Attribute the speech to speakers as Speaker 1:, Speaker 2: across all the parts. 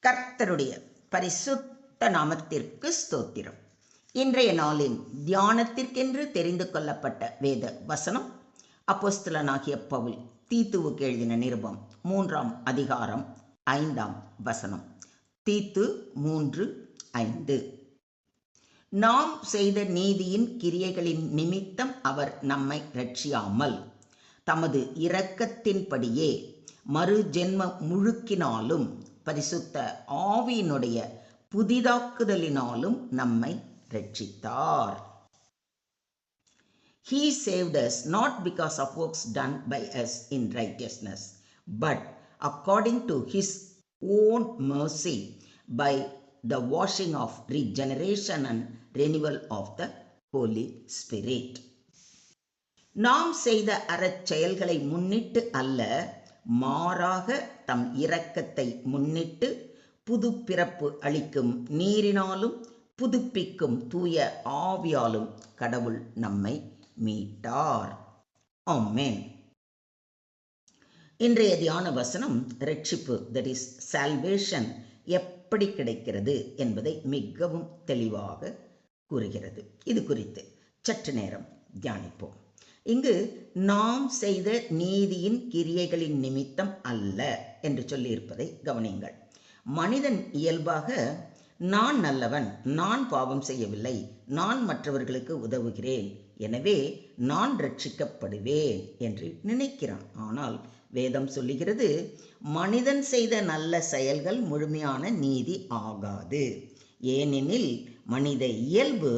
Speaker 1: கர்த்தருடைய பரிசுத்த நாமத்திற்கு ஸ்தோத்திரம். இன்றைய நாளின் தியானத்திற்கென்று தெரிந்து கொள்ளப்பட்ட வேத வசனம் அப்போஸ்தலனாகிய பவுல் தீத்துவுக்கு எழுதின நிருபம் 3ஆம் அதிகாரம் 5ஆம் வசனம். தீத்து 3:5. நாம் செய்த நீதியின் கிரியைகளின் நிமித்தம் அவர் நம்மை இரட்சியாமல் தமது இரக்கத்தின்படியே மறு ஜென்ம முழுக்கினாலும் பரிசுத்த ஆவியினுடைய புதிதாக்குதலினாலும் நம்மை இரட்சித்தார். He saved us not because of works done by us in righteousness, but according to his own mercy by the washing of regeneration and renewal of the Holy Spirit. நாம் செய்த அறச்செயல்களை முன்னிட்டு அல்ல, மாறாக தம் இரக்கத்தை முன்னிட்டு புது பிறப்பு அளிக்கும் நீரினாலும் புதுப்பிக்கும் தூய ஆவியாலும் கடவுள் நம்மை மீட்டார். ஆமென். இன்றைய தியான வசனம் ரட்சிப்பு, தட் இஸ் சால்வேஷன், எப்படி கிடைக்கிறது என்பதை மிகவும் தெளிவாக கூறுகிறது. இது குறித்து சற்று நேரம் தியானிப்போம். இங்கு நாம் செய்த நீதியின் கிரியைகளின் நிமித்தம் அல்ல என்று சொல்லியிருப்பதை கவனியுங்கள். மனிதன் இயல்பாக நான் நல்லவன், நான் பாவம் செய்யவில்லை, நான் மற்றவர்களுக்கு உதவுகிறேன், எனவே நான் ரட்சிக்கப்படுவேன் என்று நினைக்கிறான். ஆனால் வேதம் சொல்லுகிறது, மனிதன் செய்த நல்ல செயல்கள் முழுமையான நீதி ஆகாது. ஏனெனில் மனித இயல்பு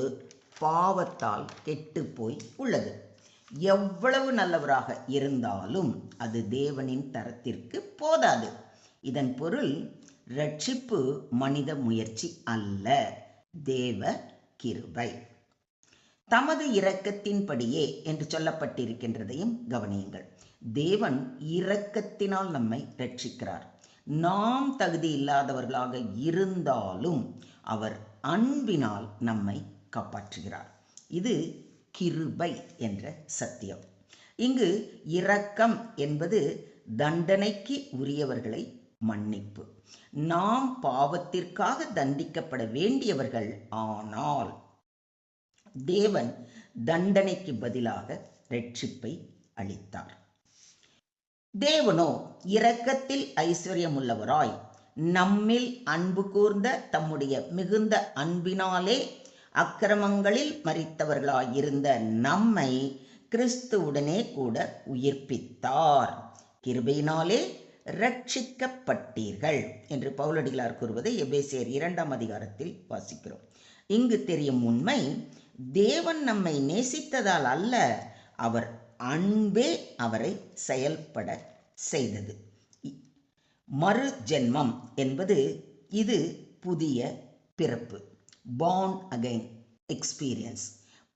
Speaker 1: பாவத்தால் கெட்டு போய் உள்ளது. எவ்வளவு நல்லவராக இருந்தாலும் அது தேவனின் தரத்திற்கு போதாது. இதன் பொருள் ரட்சிப்பு மனித முயற்சி அல்ல, தேவ கிருபை. தமது இரக்கத்தின்படியே என்று சொல்லப்பட்டிருக்கின்றதையும் கவனியுங்கள். தேவன் இரக்கத்தினால் நம்மை ரட்சிக்கிறார். நாம் தகுதி இல்லாதவர்களாக இருந்தாலும் அவர் அன்பினால் நம்மை காப்பாற்றுகிறார். இது கிருபை என்ற சத்தியம். இங்கு இரக்கம் என்பது தண்டனைக்கு உரியவர்களை மன்னிப்பு. நாம் பாவத்திற்காக தண்டிக்கப்பட வேண்டியவர்கள், ஆனால் தேவன் தண்டனைக்கு பதிலாக இரட்சிப்பை அளித்தார். தேவனோ இரக்கத்தில் ஐஸ்வர்யமுள்ளவராய் நம்மில் அன்பு கூர்ந்த தம்முடைய மிகுந்த அன்பினாலே அக்கிரமங்களில் மரித்தவர்களாயிருந்த நம்மை கிறிஸ்துவுடனே கூட உயிர்ப்பித்தார். கிருபையினாலே ரட்சிக்கப்பட்டீர்கள் என்று பவுலடிகளார் கூறுவதை எபேசியர் 2ஆம் அதிகாரத்தில் வாசிக்கிறோம். இங்கு தெரியும் உண்மை, தேவன் நம்மை நேசித்ததால் அல்ல, அவர் அன்பே அவரை செயல்பட செய்தது. மறு ஜென்மம் என்பது இது புதிய பிறப்பு, born again experience.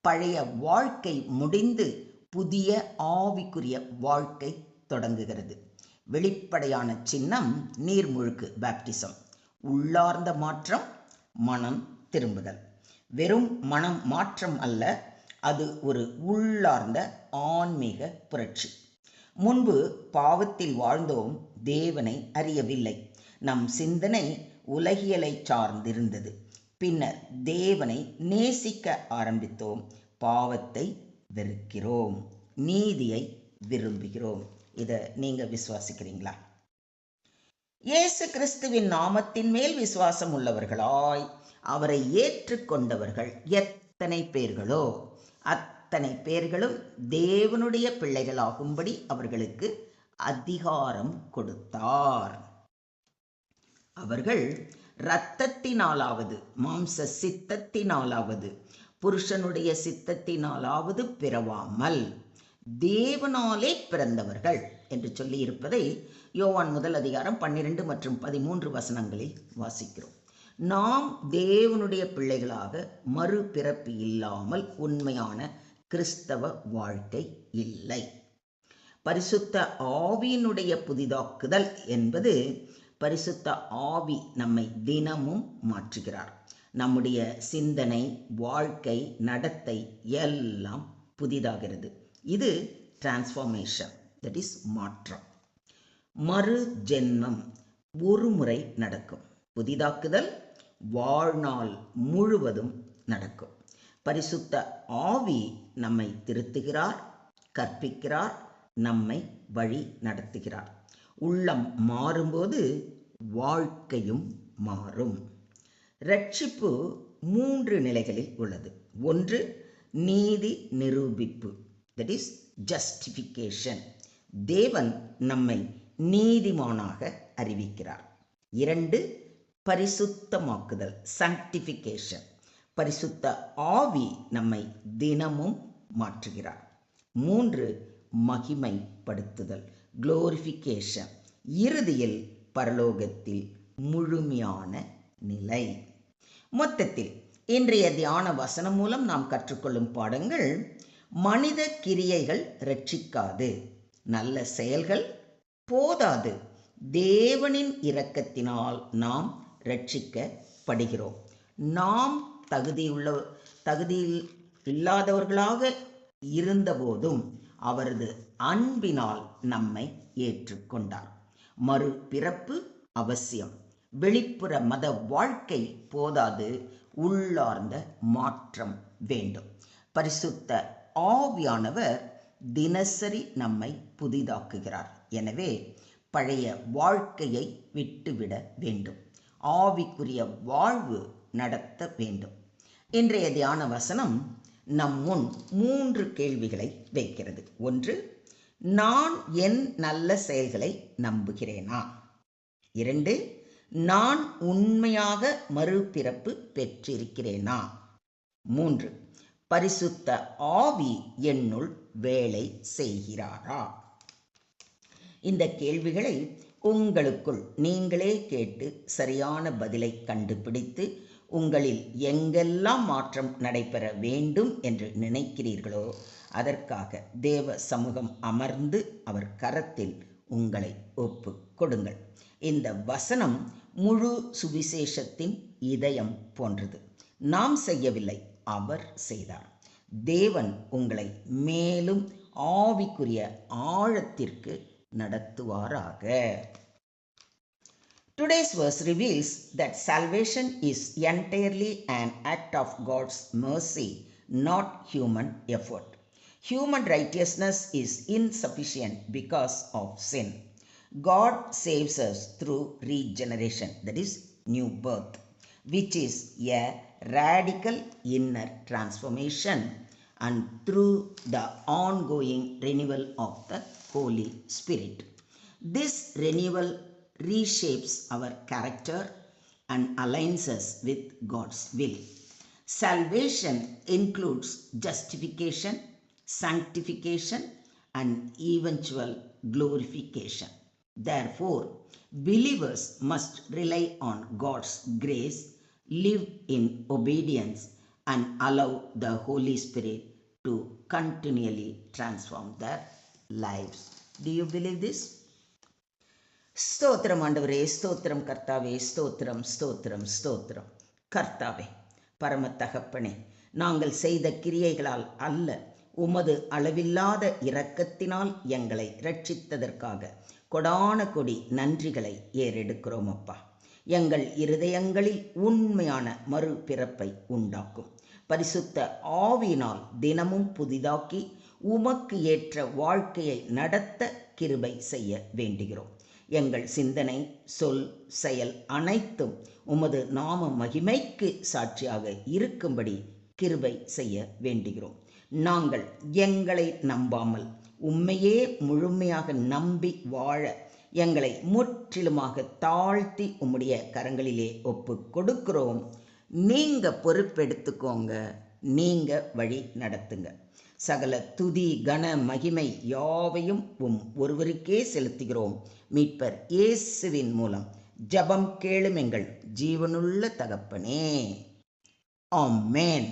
Speaker 1: பழைய வாழ்க்கை முடிந்து புதிய ஆவிக்குரிய வாழ்க்கை தொடங்குகிறது. வெளிப்படையான சின்னம் நீர்முழுக்கு, பேப்டிசம். உள்ளார்ந்த மாற்றம், மனம் திரும்புதல். வெறும் மனம் மாற்றம் அல்ல, அது ஒரு உள்ளார்ந்த ஆன்மீக புரட்சி. முன்பு பாவத்தில் வாழ்ந்தோம், தேவனை அறியவில்லை. நம் சிந்தனை உலகியலை சார்ந்திருந்தது. பின்னர் தேவனை நேசிக்க ஆரம்பித்தோம், பாவத்தை வெறுக்கிறோம், நீதியை விரும்புகிறோம். இதை நீங்க விசுவாசிக்கிறீங்களா? இயேசு கிறிஸ்துவின் நாமத்தின் மேல் விசுவாசம் உள்ளவர்களாய் அவரை ஏற்றுக்கொண்டவர்கள் எத்தனை பேர்களோ அத்தனை பேர்களும் தேவனுடைய பிள்ளைகளாகும்படி அவர்களுக்கு அதிகாரம் கொடுத்தார். அவர்கள் இரத்தத்தினாலாவது மாம்ச சித்தத்தினாலாவது புருஷனுடைய சித்தத்தினாலாவது பிறவாமல் தேவனாலே பிறந்தவர்கள் என்று சொல்லி இருப்பதை யோவான் 1 அதிகாரம் 12 மற்றும் 13 வசனங்களில் வாசிக்கிறோம். நாம் தேவனுடைய பிள்ளைகளாக மறுபிறப்பு இல்லாமல் உண்மையான கிறிஸ்தவ வாழ்க்கை இல்லை. பரிசுத்த ஆவியினுடைய புதிதாக்குதல் என்பது பரிசுத்த ஆவி நம்மை தினமும் மாற்றுகிறார். நம்முடைய சிந்தனை, வாழ்க்கை, நடத்தை எல்லாம் புதிதாகிறது. இது டிரான்ஸ்ஃபார்மேஷன், தட் இஸ் மாற்றம். மறு ஜென்மம் ஒரு முறை நடக்கும். புதிதாக்குதல் வாழ்நாள் முழுவதும் நடக்கும். பரிசுத்த ஆவி நம்மை திருத்துகிறார், கற்பிக்கிறார், நம்மை வழி நடத்துகிறார். உள்ளம் மாறும்போது வாழ்க்கையும் மாறும். ரட்சிப்பு 3 நிலைகளில் உள்ளது. ஒன்று, நீதி நிரூபிப்பு, தட் இஸ் ஜஸ்டிஃபிகேஷன். தேவன் நம்மை நீதிமானாக அறிவிக்கிறார். 2, பரிசுத்தமாக்குதல், சாங்டிஃபிகேஷன். பரிசுத்த ஆவி நம்மை தினமும் மாற்றுகிறார். 3, மகிமைப்படுத்துதல், குளோரிஃபிகேஷன். இறுதியில் பரலோகத்தில் முழுமையான நிலை. மொத்தத்தில் இன்றைய தியான வசனம் மூலம் நாம் கற்றுக்கொள்ளும் பாடங்கள்: மனித கிரியைகள் ரட்சிக்காது, நல்ல செயல்கள் போதாது, தேவனின் இரக்கத்தினால் நாம் ரட்சிக்கப்படுகிறோம். நாம் தகுதியில் இல்லாதவர்களாக இருந்தபோதும் அவரது அன்பினால் நம்மை ஏற்றுக்கொண்டார். மறுபிறப்பு அவசியம். வெளிப்புற மத வாழ்க்கை போதாது, உள்ளார்ந்த மாற்றம் வேண்டும். பரிசுத்த ஆவியானவர் தினசரி நம்மை புதிதாக்குகிறார். எனவே பழைய வாழ்க்கையை விட்டுவிட வேண்டும். ஆவிக்குரிய வாழ்வு நடத்த வேண்டும். இன்றைய தியான வசனம் நம் முன் 3 கேள்விகளை வைக்கிறது. 1, நான் என் நல்ல செயல்களை நம்புகிறேனா? 2, நான் உண்மையாக மறுபிறப்பு பெற்றிருக்கிறேனா? 3, பரிசுத்த ஆவி என்னுள் வேலை செய்கிறாரா? இந்த கேள்விகளை உங்களுக்குள் நீங்களே கேட்டு சரியான பதிலை கண்டுபிடித்து உங்களில் எங்கெல்லாம் மாற்றம் நடைபெற வேண்டும் என்று நினைக்கிறீர்களோ அதற்காக தேவ சமூகம் அமர்ந்து அவர் கரத்தில் உங்களை ஒப்பு கொடுங்கள். இந்த வசனம் முழு சுவிசேஷத்தின் இதயம் போன்றது. நாம் செய்யவில்லை, அவர் செய்தார். தேவன் உங்களை மேலும் ஆவிக்குரிய ஆழத்திற்கு நடத்துவாராக. Today's verse reveals that salvation is entirely an act of God's mercy, not human effort. Human righteousness is insufficient because of sin. God saves us through regeneration, that is, new birth, which is a radical inner transformation, and through the ongoing renewal of the Holy Spirit. This renewal reshapes our character and aligns us with God's will. Salvation includes justification, sanctification, and eventual glorification. Therefore, believers must rely on God's grace, live in obedience, and allow the Holy Spirit to continually transform their lives. Do you believe this? ஸ்தோத்திரம் ஆண்டவரே, ஸ்தோத்திரம் கர்த்தாவே, ஸ்தோத்திரம் ஸ்தோத்திரம் ஸ்தோத்திரம். கர்த்தாவே, பரம தகப்பனே, நாங்கள் செய்த கிரியைகளால் அல்ல, உமது அளவில்லாத இரக்கத்தினால் எங்களை இரட்சித்ததற்காக கொடான கொடி நன்றிகளை ஏறெடுக்கிறோம் அப்பா. எங்கள் இருதயங்களில் உண்மையான மறுபிறப்பை உண்டாக்கும். பரிசுத்த ஆவியினால் தினமும் புதிதாக்கி உமக்கு ஏற்ற வாழ்க்கையை நடத்த கிருபை செய்ய வேண்டுகிறோம். எங்கள் சிந்தனை, சொல், செயல் அனைத்தும் உமது நாம மகிமைக்கு சாட்சியாக இருக்கும்படி கிருபை செய்ய வேண்டுகிறோம். நாங்கள் எங்களை நம்பாமல் உம்மையே முழுமையாக நம்பி வாழ எங்களை முற்றிலுமாக தாழ்த்தி உம்முடைய கரங்களிலே ஒப்பு கொடுக்கிறோம். நீங்க பொறுப்பெடுத்துக்கோங்க, நீங்க வழி நடத்துங்க. சகல துதி கன மகிமை யாவையும் ஒருவருக்கே செலுத்துகிறோம். மீட்பர் இயேசுவின் மூலம் ஜெபம் கேளும் எங்கள் ஜீவனுள்ள தகப்பனே. ஆமென்.